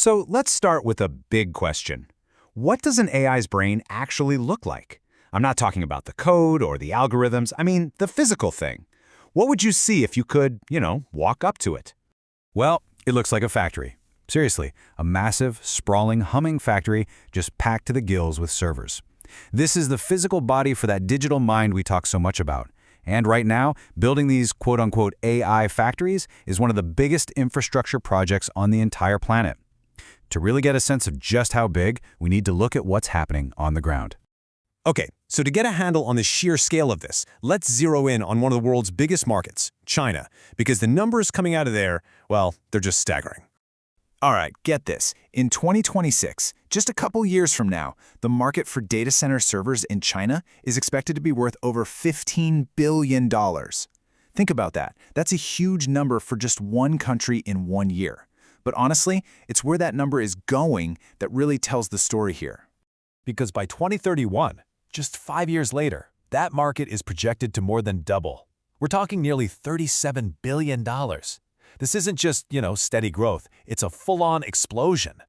So let's start with a big question. What does an AI's brain actually look like? I'm not talking about the code or the algorithms, I mean the physical thing. What would you see if you could, walk up to it? Well, it looks like a factory. Seriously, a massive, sprawling, humming factory just packed to the gills with servers. This is the physical body for that digital mind we talk so much about. And right now, building these quote-unquote AI factories is one of the biggest infrastructure projects on the entire planet. To really get a sense of just how big, we need to look at what's happening on the ground. Okay, so to get a handle on the sheer scale of this, let's zero in on one of the world's biggest markets, China, because the numbers coming out of there, well, they're just staggering. All right, get this. In 2026, just a couple years from now, the market for data center servers in China is expected to be worth over $15 billion. Think about that. That's a huge number for just one country in 1 year. But honestly, it's where that number is going that really tells the story here. Because by 2031, just 5 years later, that market is projected to more than double. We're talking nearly $37 billion. This isn't just, steady growth. It's a full-on explosion.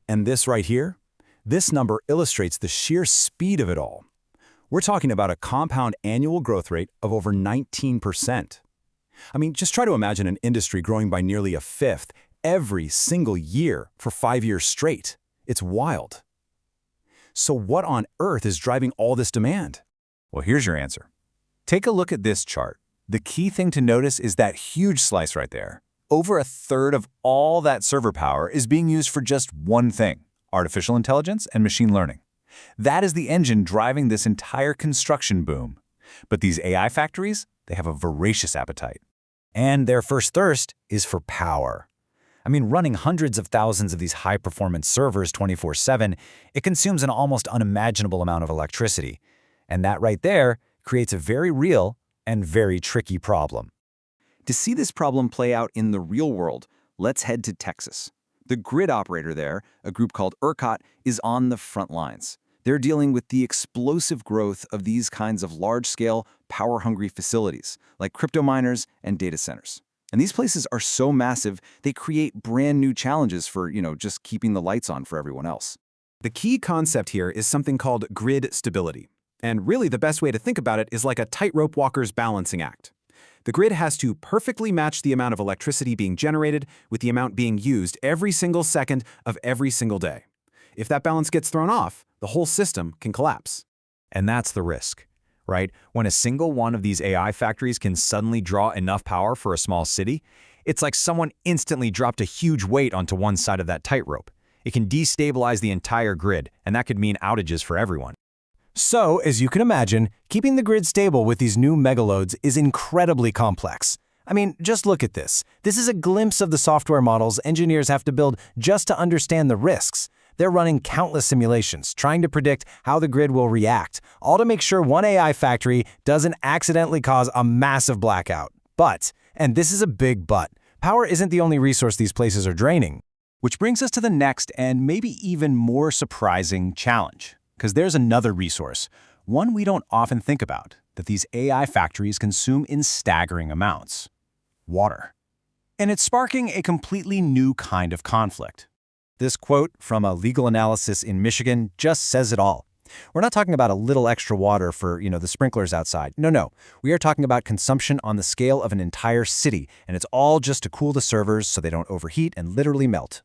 And this right here? This number illustrates the sheer speed of it all. We're talking about a compound annual growth rate of over 19%. I mean, just try to imagine an industry growing by nearly a fifth every single year for 5 years straight. It's wild. So what on earth is driving all this demand? Well, here's your answer. Take a look at this chart. The key thing to notice is that huge slice right there. Over a third of all that server power is being used for just one thing: artificial intelligence and machine learning. That is the engine driving this entire construction boom. But these AI factories, they have a voracious appetite. And their first thirst is for power. I mean, running hundreds of thousands of these high-performance servers 24/7, it consumes an almost unimaginable amount of electricity. And that right there creates a very real and very tricky problem. To see this problem play out in the real world, let's head to Texas. The grid operator there, a group called ERCOT, is on the front lines. They're dealing with the explosive growth of these kinds of large-scale, power-hungry facilities, like crypto miners and data centers. And these places are so massive, they create brand new challenges for, just keeping the lights on for everyone else. The key concept here is something called grid stability. And really the best way to think about it is like a tightrope walker's balancing act. The grid has to perfectly match the amount of electricity being generated with the amount being used every single second of every single day. If that balance gets thrown off, the whole system can collapse. And that's the risk, right? When a single one of these AI factories can suddenly draw enough power for a small city, it's like someone instantly dropped a huge weight onto one side of that tightrope. It can destabilize the entire grid, and that could mean outages for everyone. So, as you can imagine, keeping the grid stable with these new megaloads is incredibly complex. I mean, just look at this. This is a glimpse of the software models engineers have to build just to understand the risks. They're running countless simulations, trying to predict how the grid will react, all to make sure one AI factory doesn't accidentally cause a massive blackout. But, and this is a big but, power isn't the only resource these places are draining. Which brings us to the next and maybe even more surprising challenge. Because there's another resource, one we don't often think about, that these AI factories consume in staggering amounts: water. And it's sparking a completely new kind of conflict. This quote from a legal analysis in Michigan just says it all. We're not talking about a little extra water for, the sprinklers outside. No. We are talking about consumption on the scale of an entire city, and it's all just to cool the servers so they don't overheat and literally melt.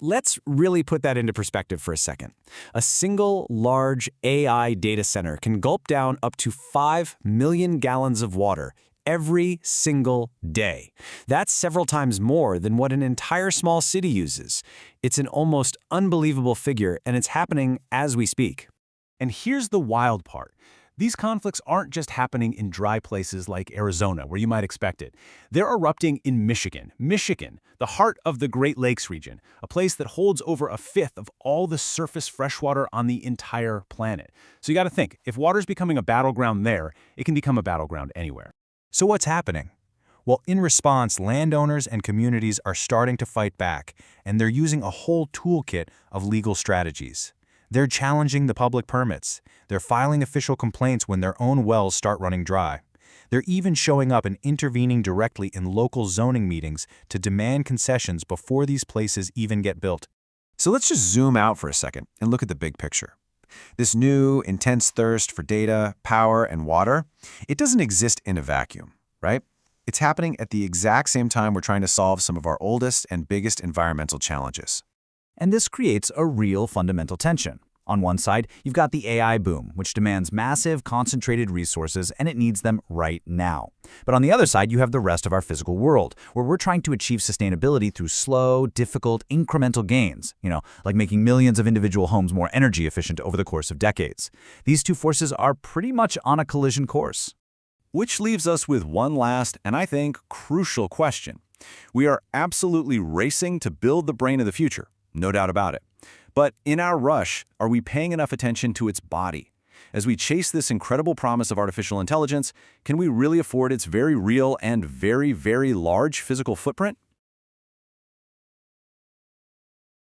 Let's really put that into perspective for a second. A single large AI data center can gulp down up to 5 million gallons of water every single day. That's several times more than what an entire small city uses. It's an almost unbelievable figure, and it's happening as we speak. And here's the wild part. These conflicts aren't just happening in dry places like Arizona, where you might expect it. They're erupting in Michigan, the heart of the Great Lakes region, a place that holds over a fifth of all the surface freshwater on the entire planet. So you got to think, if water's becoming a battleground there, it can become a battleground anywhere. So what's happening? Well, in response, landowners and communities are starting to fight back, and they're using a whole toolkit of legal strategies. They're challenging the public permits. They're filing official complaints when their own wells start running dry. They're even showing up and intervening directly in local zoning meetings to demand concessions before these places even get built. So let's just zoom out for a second and look at the big picture. This new, intense thirst for data, power, and water, it doesn't exist in a vacuum, right? It's happening at the exact same time we're trying to solve some of our oldest and biggest environmental challenges. And this creates a real fundamental tension. On one side, you've got the AI boom, which demands massive, concentrated resources, and it needs them right now. But on the other side, you have the rest of our physical world, where we're trying to achieve sustainability through slow, difficult, incremental gains, like making millions of individual homes more energy efficient over the course of decades. These two forces are pretty much on a collision course. Which leaves us with one last, and I think, crucial question. We are absolutely racing to build the brain of the future, no doubt about it. But in our rush, are we paying enough attention to its body? As we chase this incredible promise of artificial intelligence, can we really afford its very real and very, very large physical footprint?